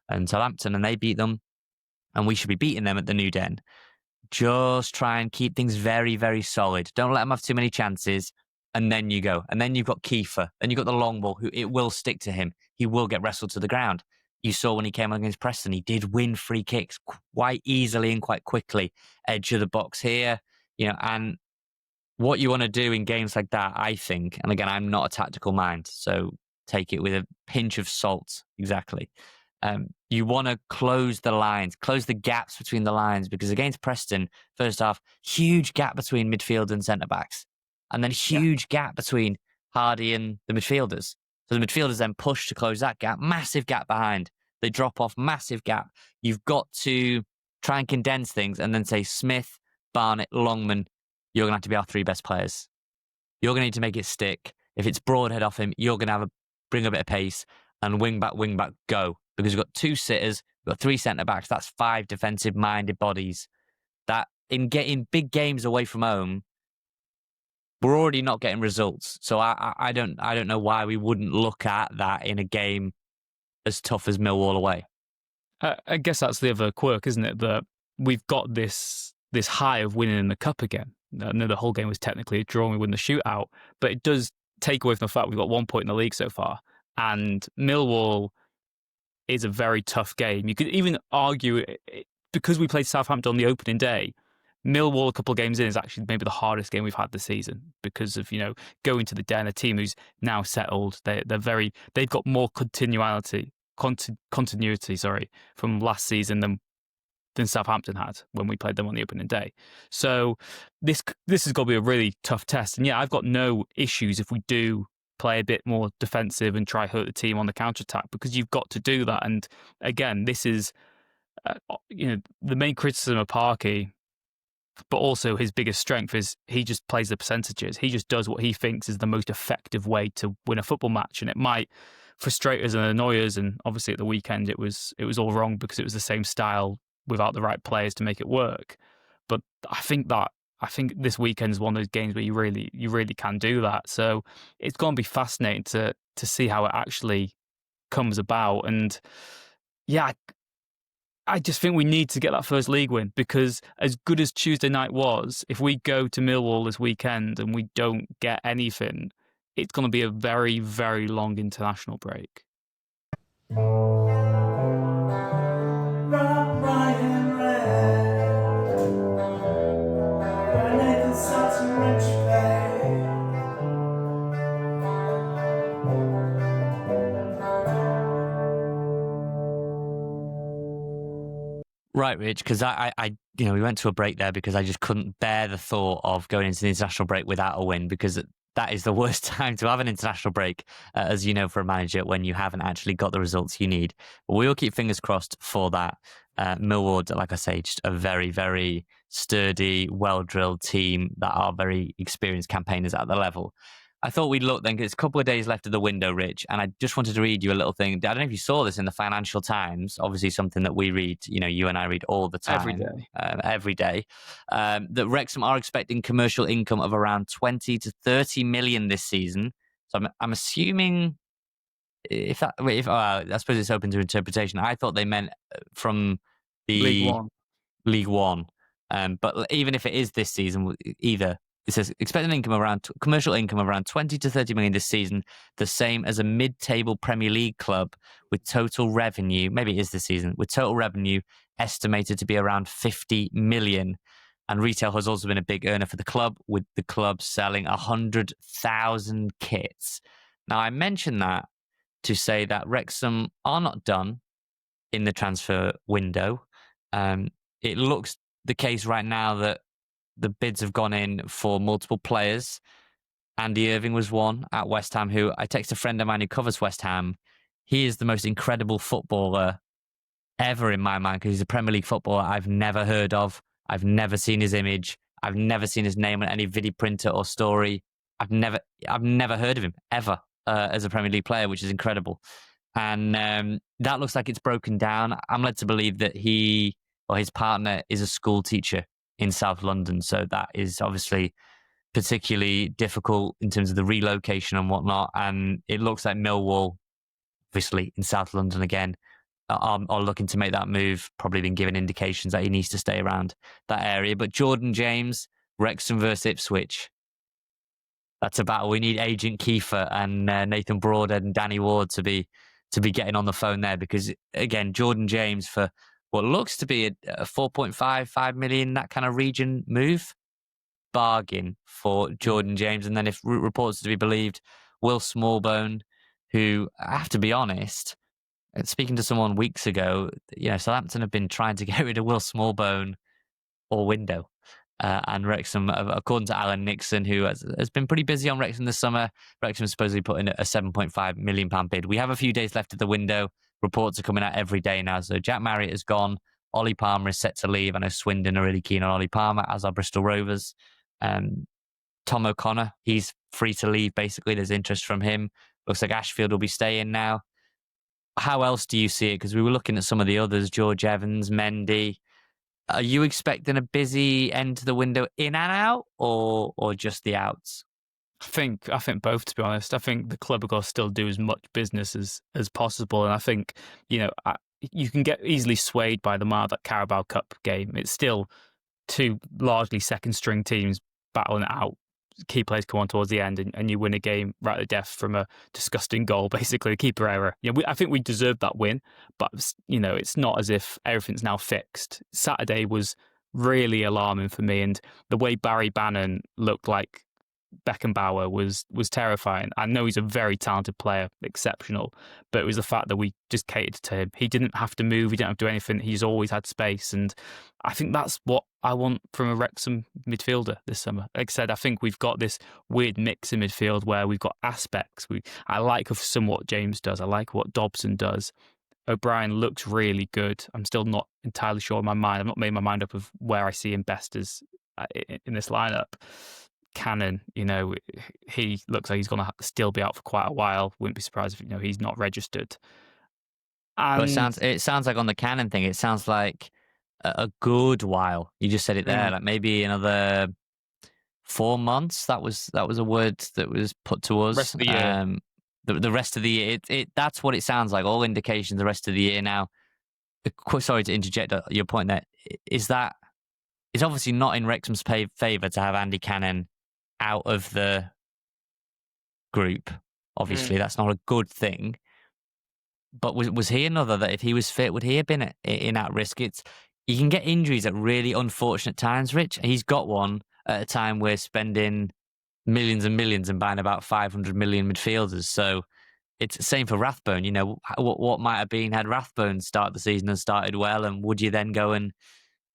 and Southampton, and they beat them. And we should be beating them at the New Den. Just try and keep things very, very solid. Don't let them have too many chances. And then you go. And then you've got Kieffer. Then you've got the long ball, who it will stick to him. He will get wrestled to the ground. You saw when he came against Preston, he did win free kicks quite easily and quite quickly. Edge of the box here, you know, and what you want to do in games like that, I think, and again, I'm not a tactical mind, so take it with a pinch of salt, exactly. You want to close the lines, close the gaps between the lines, because against Preston, first half, huge gap between midfield and centre-backs, and then huge gap between Hardy and the midfielders. So the midfielders then push to close that gap, massive gap behind. They drop off, massive gap. You've got to try and condense things and then say Smith, Barnett, Longman, you're going to have to be our 3 best players. You're going to need to make it stick. If it's Broadhead off him, you're going to bring a bit of pace, and wing back, go. Because we've got 2 sitters, we've got 3 centre-backs, that's 5 defensive-minded bodies. That in getting big games away from home, we're already not getting results. So I don't know why we wouldn't look at that in a game as tough as Millwall away. I guess that's the other quirk, isn't it? That we've got this high of winning in the cup again. I know the whole game was technically a draw and we win the shootout, but it does take away from the fact we've got 1 point in the league so far. And Millwall is a very tough game. You could even argue, because we played Southampton on the opening day, Millwall a couple of games in is actually maybe the hardest game we've had this season because of, you know, going to the Den, a team who's now settled. They've got more continuity from last season than Southampton had when we played them on the opening day. So this has got to be a really tough test. And yeah, I've got no issues if we do play a bit more defensive and try hurt the team on the counter-attack, because you've got to do that. And again, this is the main criticism of Parky, but also his biggest strength is he just plays the percentages. He just does what he thinks is the most effective way to win a football match. And it might frustrate us and annoy us. And obviously at the weekend, it was all wrong because it was the same style without the right players to make it work. But I think that I think this weekend is one of those games where you really can do that. So it's going to be fascinating to see how it actually comes about. And yeah, I just think we need to get that first league win, because as good as Tuesday night was, if we go to Millwall this weekend and we don't get anything, it's going to be a very, very long international break. Right, Rich, because I, we went to a break there because I just couldn't bear the thought of going into the international break without a win, because that is the worst time to have an international break, as you know, for a manager, when you haven't actually got the results you need. But we will keep fingers crossed for that. Millwall, like I say, just a very, very sturdy, well-drilled team that are very experienced campaigners at the level. I thought we'd look then, because it's a couple of days left of the window, Rich, and I just wanted to read you a little thing. I don't know if you saw this in the Financial Times, obviously something that we read, you and I read all the time. Every day. That Wrexham are expecting commercial income of around 20 to 30 million this season. So I'm assuming, I suppose it's open to interpretation. I thought they meant from the League One. But even if it is this season, it says expected commercial income of around 20 to 30 million this season, the same as a mid-table Premier League club, with total revenue, maybe it is this season, with total revenue estimated to be around 50 million. And retail has also been a big earner for the club, with the club selling 100,000 kits. Now, I mention that to say that Wrexham are not done in the transfer window. It looks the case right now that the bids have gone in for multiple players. Andy Irving was one at West Ham, who I text a friend of mine who covers West Ham. He is the most incredible footballer ever in my mind, because he's a Premier League footballer I've never heard of. I've never seen his image. I've never seen his name on any video printer or story. I've never heard of him ever as a Premier League player, which is incredible. And that looks like it's broken down. I'm led to believe that he or his partner is a school teacher in South London. So that is obviously particularly difficult in terms of the relocation and whatnot. And it looks like Millwall, obviously in South London again, are looking to make that move. Probably been given indications that he needs to stay around that area. But Jordan James, Wrexham versus Ipswich. That's a battle. We need Agent Kieffer and Nathan Broadhead and Danny Ward to be getting on the phone there, because again, Jordan James for what looks to be a 4.5 million, that kind of region move. Bargain for Jordan James. And then if reports are to be believed, Will Smallbone, who, I have to be honest, speaking to someone weeks ago, Southampton have been trying to get rid of Will Smallbone all window. And Wrexham, according to Alan Nixon, who has been pretty busy on Wrexham this summer, Wrexham is supposedly put in a £7.5 million bid. We have a few days left of the window. Reports are coming out every day now. So Jack Marriott is gone. Ollie Palmer is set to leave. I know Swindon are really keen on Ollie Palmer, as are Bristol Rovers. Tom O'Connor, he's free to leave, basically. There's interest from him. Looks like Ashfield will be staying now. How else do you see it? Because we were looking at some of the others, George Evans, Mendy. Are you expecting a busy end to the window in and out, or just the outs? I think both, to be honest. I think the club are going to still do as much business as possible. And I think, you can get easily swayed by the that Carabao Cup game. It's still two largely second string teams battling it out. Key players come on towards the end, and you win a game right to death from a disgusting goal, basically, a keeper error. I think we deserved that win, but it's not as if everything's now fixed. Saturday was really alarming for me, and the way Barry Bannon looked like Beckenbauer was terrifying. I know he's a very talented player, exceptional, but it was the fact that we just catered to him. He didn't have to move, he didn't have to do anything. He's always had space, and I think that's what I want from a Wrexham midfielder this summer. Like I said, I think we've got this weird mix in midfield where we've got aspects. I like some what James does. I like what Dobson does. O'Brien looks really good. I'm still not entirely sure in my mind. I've not made my mind up of where I see him best as in this lineup. Cannon, he looks like he's going to still be out for quite a while. Wouldn't be surprised if he's not registered. And it sounds like on the Cannon thing, it sounds like a good while. You just said it there, like maybe another 4 months. That was a word that was put to us. Rest of the year. The rest of the year. That's what it sounds like. All indications the rest of the year now. Sorry to interject your point there. Is that it's obviously not in Wrexham's favour to have Andy Cannon out of the group. Obviously, that's not a good thing. But was he another that if he was fit, would he have been in at risk? You can get injuries at really unfortunate times, Rich. He's got one at a time we're spending millions and millions and buying about 500 million midfielders. So it's the same for Rathbone. You know, what might have been had Rathbone start the season and started well, and would you then go and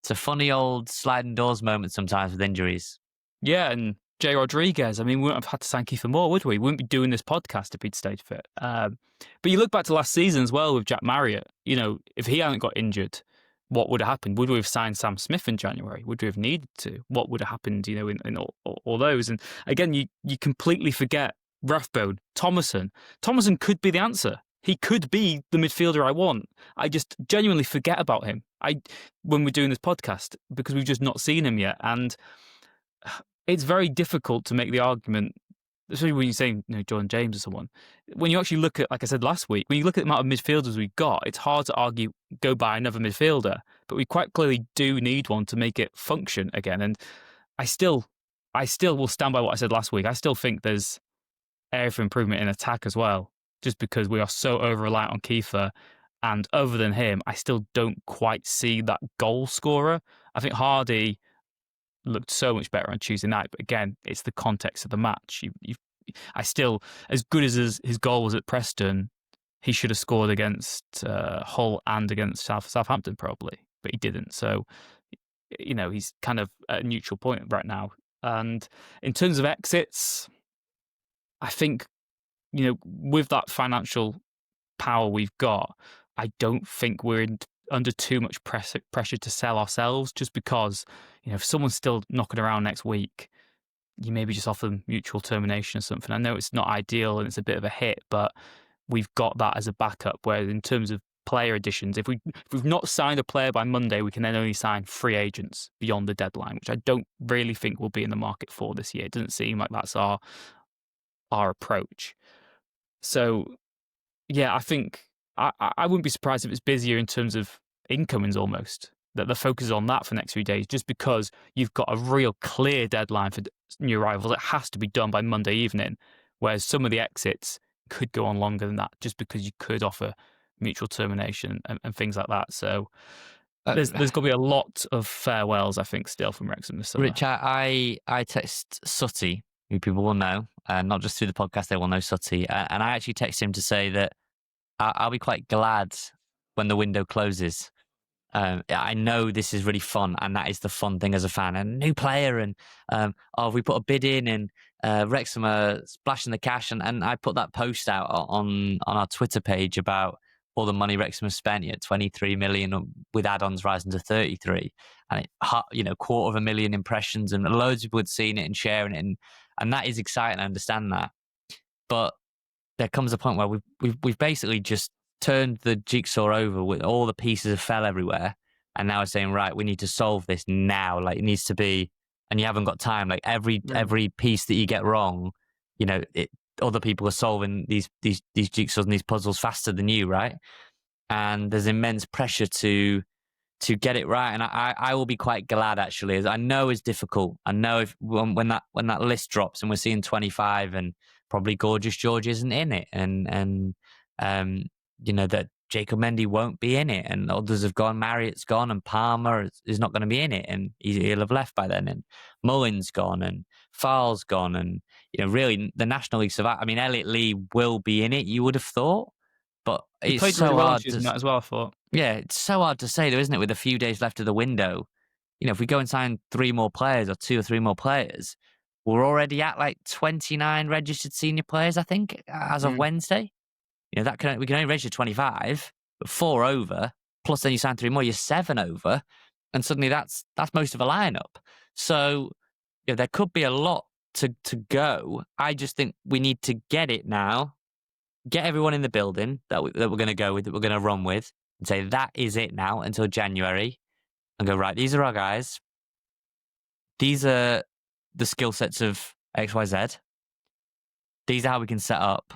it's a funny old sliding doors moment sometimes with injuries. Yeah, and Jay Rodriguez, I mean, we wouldn't have had to sign Kieffer Moore, would we? We wouldn't be doing this podcast if he'd stayed fit. But you look back to last season as well with Jack Marriott, you know, if he hadn't got injured, what would have happened? Would we have signed Sam Smith in January? Would we have needed to? What would have happened, you know, in all those? And again, you completely forget Rathbone, Thomason. Thomason could be the answer. He could be the midfielder I want. I just genuinely forget about him when we're doing this podcast because we've just not seen him yet. And it's very difficult to make the argument, especially when you're saying, you know, Jordan James or someone. When you actually look at, like I said last week, when you look at the amount of midfielders we've got, it's hard to argue go buy another midfielder. But we quite clearly do need one to make it function again. And I still will stand by what I said last week. I still think there's area for improvement in attack as well, just because we are so over-reliant on Kieffer. And other than him, I still don't quite see that goal scorer. I think Hardy looked so much better on Tuesday night, but again, it's the context of the match. I still, as good as his goal was at Preston, he should have scored against Hull and against Southampton probably, but he didn't. So, you know, he's kind of at a neutral point right now. And in terms of exits, I think, you know, with that financial power we've got, I don't think we're under too much pressure to sell ourselves, just because, you know, if someone's still knocking around next week, you maybe just offer them mutual termination or something. I know it's not ideal and it's a bit of a hit, but we've got that as a backup, where in terms of player additions, if we've not signed a player by Monday, we can then only sign free agents beyond the deadline, which I don't really think we'll be in the market for this year. It doesn't seem like that's our approach. So, yeah, I think I wouldn't be surprised if it's busier in terms of incomings almost, that the focus is on that for the next few days, just because you've got a real clear deadline for new arrivals. It has to be done by Monday evening, whereas some of the exits could go on longer than that, just because you could offer mutual termination and things like that. So there's going to be a lot of farewells, I think, still from Wrexham this summer. Rich, I text Sutty, who people will know, not just through the podcast, they will know Sutty, and I actually texted him to say that I'll be quite glad when the window closes. I know this is really fun, and that is the fun thing as a fan. And a new player, and we put a bid in, and Wrexham are splashing the cash. And I put that post out on our Twitter page about all the money Wrexham have spent, 23 million with add-ons rising to 33, and 250,000 impressions, and loads of people had seen it and sharing it, and that is exciting. I understand that, but there comes a point where we've basically just turned the jigsaw over, with all the pieces have fell everywhere, and now we're saying, right, we need to solve this now. Like, it needs to be, and you haven't got time. Like every piece that you get wrong, other people are solving these jigsaws and these puzzles faster than you, right? And there's immense pressure to get it right. And I will be quite glad, actually, as I know it's difficult. I know if when that list drops and we're seeing 25 and probably Gorgeous George isn't in it, and that Jacob Mendy won't be in it, and others have gone, Marriott's gone, and Palmer is not going to be in it, and he'll have left by then, and Mullin's gone, and Farl's gone, and really the National League survive. I mean, Elliot Lee will be in it, you would have thought, but he played so really well hard in that as well, I thought. Yeah, it's so hard to say, though, isn't it? With a few days left of the window, if we go and sign 3 more players or 2 or 3 more players, we're already at like 29 registered senior players, I think, as of Wednesday. We can only register 25, but 4 over, plus then you sign 3 more, you're 7 over, and suddenly that's most of a lineup. So there could be a lot to go. I just think we need to get it now, get everyone in the building that we're going to go with, that we're going to run with, and say that is it now until January, and go, right, these are our guys. These are the skill sets of XYZ. These are how we can set up.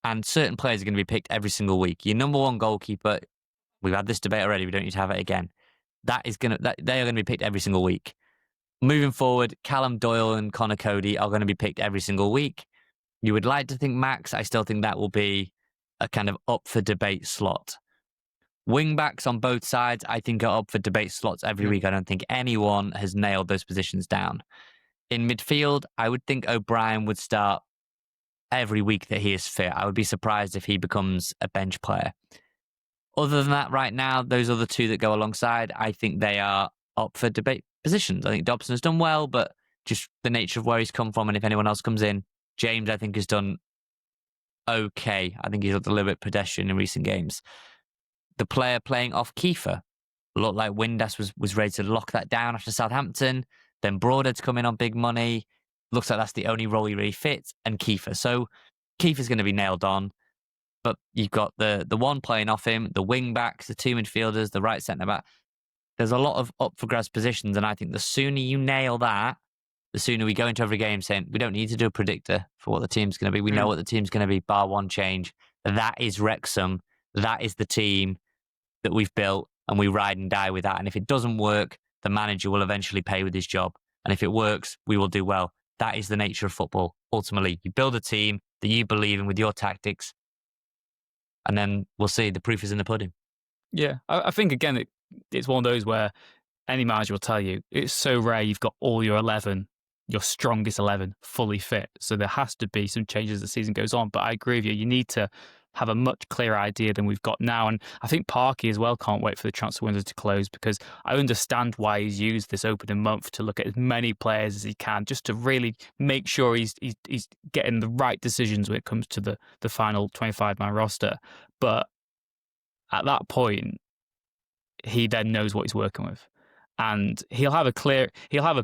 And certain players are going to be picked every single week. Your number one goalkeeper, we've had this debate already. We don't need to have it again. They are going to be picked every single week. Moving forward, Callum Doyle and Connor Cody are going to be picked every single week. You would like to think Max. I still think that will be a kind of up for debate slot. Wing backs on both sides, I think, are up for debate slots every week. I don't think anyone has nailed those positions down. In midfield, I would think O'Brien would start every week that he is fit. I would be surprised if he becomes a bench player. Other than that, right now, those other two that go alongside, I think they are up for debate positions. I think Dobson has done well, but just the nature of where he's come from, and if anyone else comes in, James, I think, has done okay. I think he's looked a little bit pedestrian in recent games. The player playing off Kieffer looked like Windass was ready to lock that down after Southampton. Then Broadhead's come in on big money. Looks like that's the only role he really fits, and Kieffer. So Kieffer's going to be nailed on. But you've got the one playing off him, the wing backs, the two midfielders, the right centre back. There's a lot of up for grabs positions, and I think the sooner you nail that, the sooner we go into every game saying we don't need to do a predictor for what the team's going to be. We know what the team's going to be, bar one change. That is Wrexham. That is the team that we've built, and we ride and die with that. And if it doesn't work, the manager will eventually pay with his job. And if it works, we will do well. That is the nature of football. Ultimately, you build a team that you believe in with your tactics, and then we'll see. The proof is in the pudding. Yeah, I think, again, it's one of those where any manager will tell you it's so rare you've got all your 11, your strongest 11, fully fit. So there has to be some changes as the season goes on. But I agree with you. You need to have a much clearer idea than we've got now. And I think Parky as well can't wait for the transfer window to close, because I understand why he's used this opening month to look at as many players as he can, just to really make sure he's getting the right decisions when it comes to the final 25-man roster. But at that point, he then knows what he's working with. And he'll have a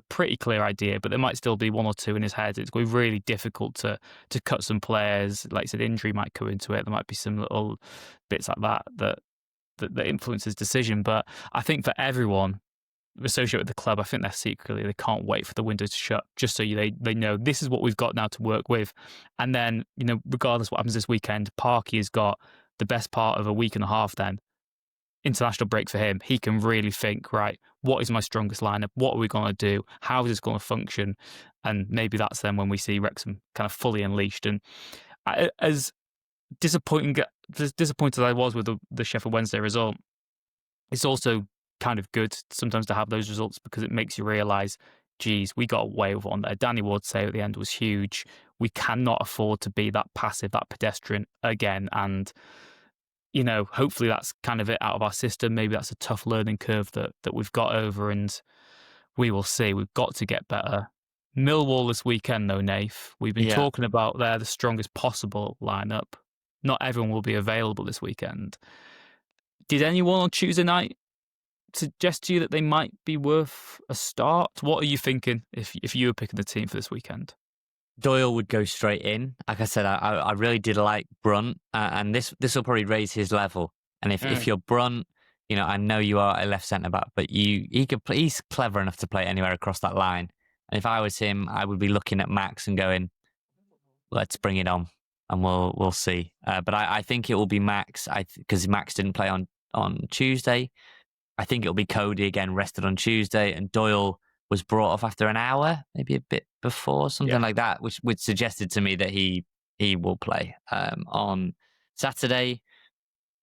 pretty clear idea, but there might still be one or two in his head. It's going to be really difficult to cut some players. Like I said, injury might come into it. There might be some little bits like that influence his decision. But I think for everyone associated with the club, I think they can't wait for the window to shut, just so they know this is what we've got now to work with. And then, regardless of what happens this weekend, Parky has got the best part of a week and a half then. International break for him. He can really think, right, what is my strongest lineup? What are we going to do? How is this going to function? And maybe that's then when we see Wrexham kind of fully unleashed. And as disappointed as I was with the Sheffield Wednesday result, it's also kind of good sometimes to have those results, because it makes you realise, geez, we got away with one there. Danny Ward's save at the end was huge. We cannot afford to be that passive, that pedestrian again. And hopefully that's kind of it out of our system. Maybe that's a tough learning curve that we've got over, and we will see. We've got to get better. Millwall this weekend, though, Nath. We've been talking about they're the strongest possible lineup. Not everyone will be available this weekend. Did anyone on Tuesday night suggest to you that they might be worth a start? What are you thinking if you were picking the team for this weekend? Doyle would go straight in. Like I said, I really did like Brunt, and this will probably raise his level. And if you're Brunt, I know you are a left centre back, but he's clever enough to play anywhere across that line. And if I was him, I would be looking at Max and going, let's bring it on, and we'll see. But I think it will be Max, because Max didn't play on Tuesday. I think it'll be Cody again, rested on Tuesday, and Doyle was brought off after an hour, maybe a bit before, something like that, which suggested to me that he will play on Saturday.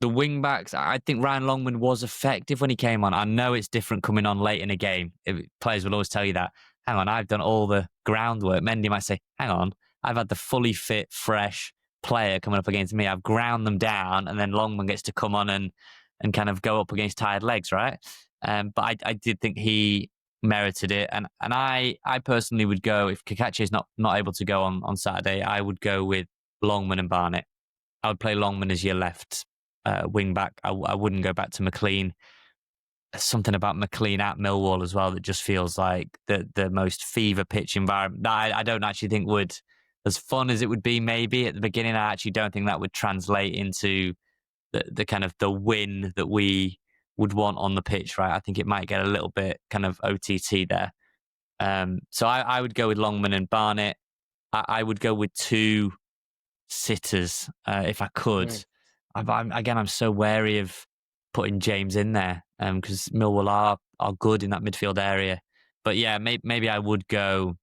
The wing backs, I think Ryan Longman was effective when he came on. I know it's different coming on late in a game. Players will always tell you that. Hang on, I've done all the groundwork. Mendy might say, hang on, I've had the fully fit, fresh player coming up against me. I've ground them down, and then Longman gets to come on and kind of go up against tired legs, right? But I did think he merited it, and I personally would go, if Kakache is not able to go on Saturday, I would go with Longman and Barnett. I would play Longman as your left wing back. I wouldn't go back to McLean. There's something about McLean at Millwall as well that just feels like the most fever pitch environment that I don't actually think would, as fun as it would be maybe at the beginning, I actually don't think that would translate into the kind of the win that we would want on the pitch, right? I think it might get a little bit kind of OTT there. So I would go with Longman and Barnett. I would go with 2 sitters if I could. I'm so wary of putting James in there because Millwall are good in that midfield area. But yeah, maybe I would go.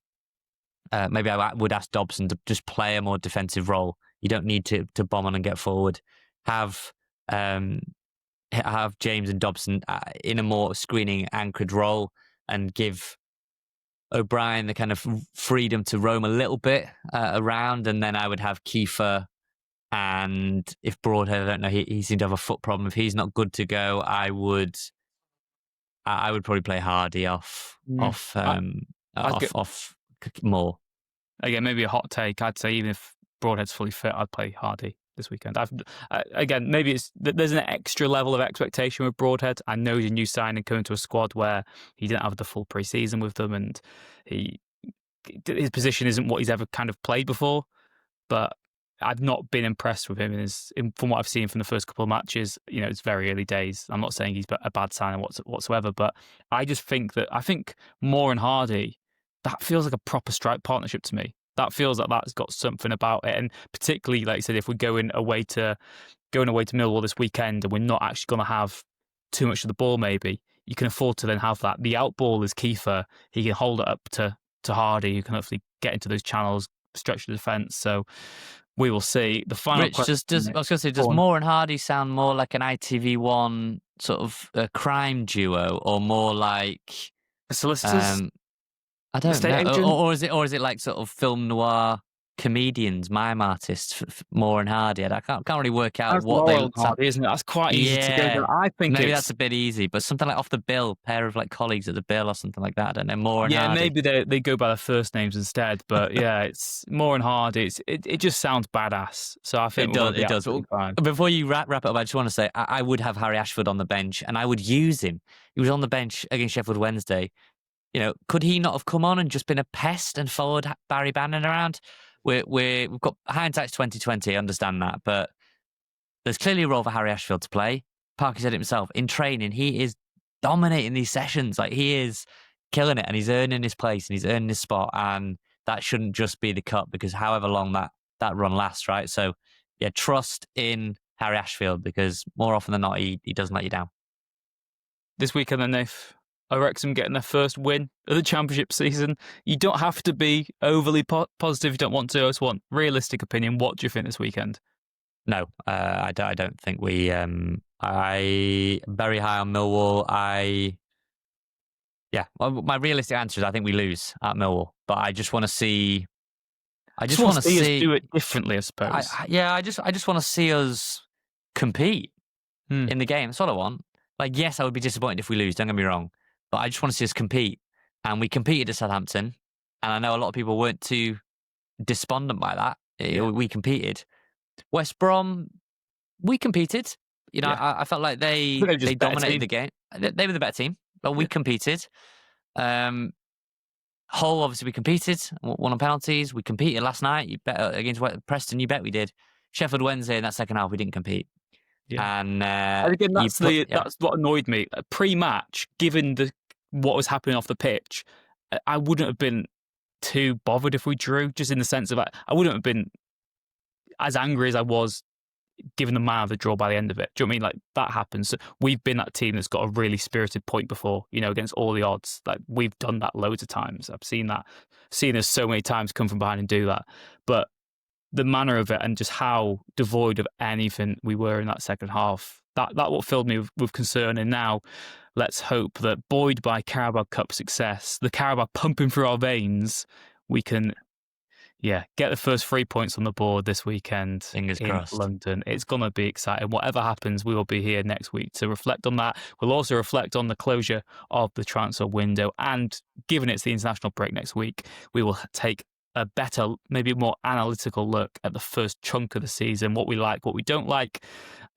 Maybe I would ask Dobson to just play a more defensive role. You don't need to bomb on and get forward. Have James and Dobson in a more screening anchored role and give O'Brien the kind of freedom to roam a little bit around. And then I would have Kieffer. And if Broadhead, I don't know, he seemed to have a foot problem. If he's not good to go, I would probably play Hardy off Moore. Again, maybe a hot take. I'd say even if Broadhead's fully fit, I'd play Hardy this weekend. Again, maybe there's an extra level of expectation with Broadhead. I know he's a new signing coming to a squad where he didn't have the full pre-season with them, and his position isn't what he's ever kind of played before. But I've not been impressed with him from what I've seen from the first couple of matches. It's very early days. I'm not saying he's a bad signing whatsoever, but I just think Moore and Hardy, that feels like a proper strike partnership to me. That feels like that's got something about it. And particularly, like you said, if we're going away to Millwall this weekend and we're not actually going to have too much of the ball, maybe you can afford to then have that. The out ball is Kieffer. He can hold it up to Hardy, who can hopefully get into those channels, stretch the defence. So we will see. The final question. I was going to say, does Moore and Hardy sound more like an ITV1 sort of a crime duo, or more like solicitors? I don't know. Or is it like sort of film noir comedians, mime artists, Moore and Hardy? I can't really work out that's what they Hardy, isn't it? That's quite easy to go. I think maybe that's a bit easy, but something like Off the Bill, pair of like colleagues at the Bill or something like that. I don't know. Moore and Hardy. Maybe they go by their first names instead. But yeah, it's Moore and Hardy. It just sounds badass. So I think it does. Fine. Before you wrap it up, I just want to say I would have Harry Ashfield on the bench, and I would use him. He was on the bench against Sheffield Wednesday. Could he not have come on and just been a pest and followed Barry Bannon around? We've got hindsight's 2020, I understand that, but there's clearly a role for Harry Ashfield to play. Parker said it himself. In training, he is dominating these sessions. Like, he is killing it, and he's earning his place and he's earning his spot, and that shouldn't just be the cup, because however long that run lasts, right? So, yeah, trust in Harry Ashfield, because more often than not, he doesn't let you down. This weekend, then, Nath, Wrexham getting their first win of the championship season. You don't have to be overly positive if you don't want to. I just want realistic opinion. What do you think this weekend? No, I don't think we. I very high on Millwall. My realistic answer is I think we lose at Millwall, but I just want to see. I just want to see us do it differently, I suppose. I just want to see us compete in the game. That's all I want. Like, yes, I would be disappointed if we lose. Don't get me wrong. But I just want to see us compete. And we competed at Southampton. And I know a lot of people weren't too despondent by that. We competed. West Brom, we competed. I felt like they dominated the game. They were the better team. But we competed. Hull, obviously, we competed. Won on penalties. We competed last night. You bet against Preston. You bet we did. Sheffield Wednesday in that second half, we didn't compete. Yeah. And again, that's what annoyed me. Pre-match, given what was happening off the pitch, I wouldn't have been too bothered if we drew, just in the sense of I wouldn't have been as angry as I was given the man of the draw by the end of it. Do you know what I mean? Like, that happens. So we've been that team that's got a really spirited point before, against all the odds. Like, we've done that loads of times. I've seen us so many times come from behind and do that. But the manner of it and just how devoid of anything we were in that second half, that what filled me with concern. And now let's hope that, buoyed by Carabao Cup success, the Carabao pumping through our veins, we can get the first 3 points on the board this weekend. Fingers crossed. London. It's going to be exciting. Whatever happens, we will be here next week to reflect on that. We'll also reflect on the closure of the transfer window, and given it's the international break next week, we will take a better, maybe more analytical look at the first chunk of the season, what we like, what we don't like,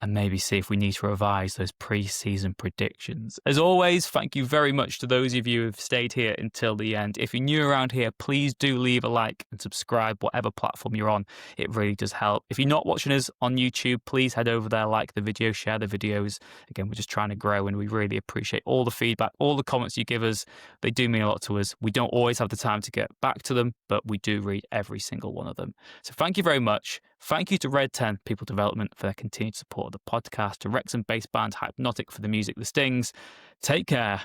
and maybe see if we need to revise those pre-season predictions. As always, thank you very much to those of you who've stayed here until the end. If you're new around here, please do leave a like and subscribe, whatever platform you're on. It really does help. If you're not watching us on YouTube, please head over there, like the video, share the videos. Again, we're just trying to grow, and we really appreciate all the feedback, all the comments you give us. They do mean a lot to us. We don't always have the time to get back to them, but we do read every single one of them. So thank you very much. Thank you to Red 10 People Development for their continued support of the podcast, to Wrexham-based band Hypnotic for the music that stings. Take care.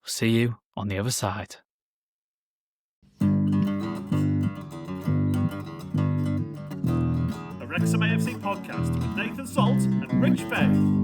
We'll see you on the other side. The Wrexham AFC podcast with Nathan Salt and Rich Faye.